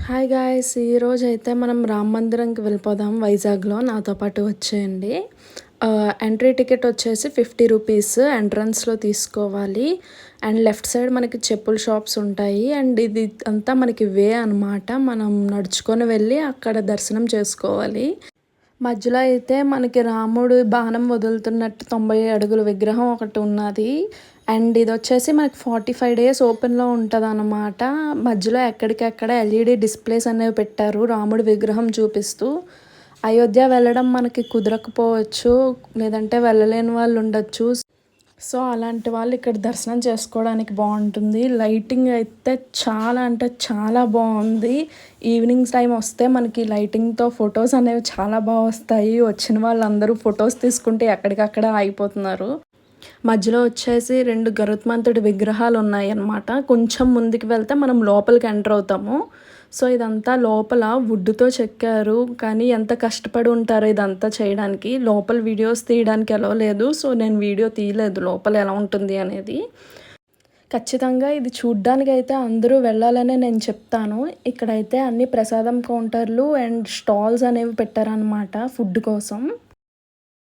Hi guys, ఈరోజైతే మనం రామ్ మందిరంకి వెళ్ళిపోదాం. వైజాగ్లో నాతో పాటు వచ్చేయండి. ఎంట్రీ టికెట్ వచ్చేసి 50 రూపీస్ ఎంట్రన్స్లో తీసుకోవాలి. అండ్ లెఫ్ట్ సైడ్ మనకి చెప్పుల షాప్స్ ఉంటాయి. అండ్ ఇది అంతా మనకి వే అనమాట. మనం నడుచుకొని వెళ్ళి అక్కడ దర్శనం చేసుకోవాలి. మధ్యలో అయితే మనకి రాముడు బాణం వదులుతున్నట్టు 90 అడుగుల విగ్రహం ఒకటి ఉన్నది. అండ్ ఇది వచ్చేసి మనకి 45 డేస్ ఓపెన్లో ఉంటుంది అన్నమాట. మధ్యలో ఎక్కడికెక్కడ ఎల్ఈడి డిస్ప్లేస్ అనేవి పెట్టారు రాముడి విగ్రహం చూపిస్తూ. అయోధ్య వెళ్ళడం మనకి కుదరకపోవచ్చు, లేదంటే వెళ్ళలేని వాళ్ళు ఉండొచ్చు. సో అలాంటి వాళ్ళు ఇక్కడ దర్శనం చేసుకోవడానికి బాగుంటుంది. లైటింగ్ అయితే చాలా అంటే చాలా బాగుంది. ఈవినింగ్స్ టైం వస్తే మనకి లైటింగ్తో ఫొటోస్ అనేవి చాలా బాగా వస్తాయి. వచ్చిన వాళ్ళందరూ ఫొటోస్ తీసుకుంటే ఎక్కడికక్కడ ఆగిపోతున్నారు. మధ్యలో వచ్చేసి 2 గరుత్మంతుడి విగ్రహాలు ఉన్నాయి అన్నమాట. కొంచెం ముందుకు వెళ్తే మనం లోపలికి ఎంటర్ అవుతాము. సో ఇదంతా లోపల వుడ్తో చెక్కారు, కానీ ఎంత కష్టపడి ఉంటారో ఇదంతా చేయడానికి. లోపల వీడియోస్ తీయడానికి ఎలా లేదు, సో నేను వీడియో తీయలేదు లోపల ఎలా ఉంటుంది అనేది. ఖచ్చితంగా ఇది చూడ్డానికి అయితే అందరూ వెళ్ళాలనే నేను చెప్తాను. ఇక్కడైతే అన్ని ప్రసాదం కౌంటర్లు అండ్ స్టాల్స్ అనేవి పెట్టారనమాట ఫుడ్ కోసం.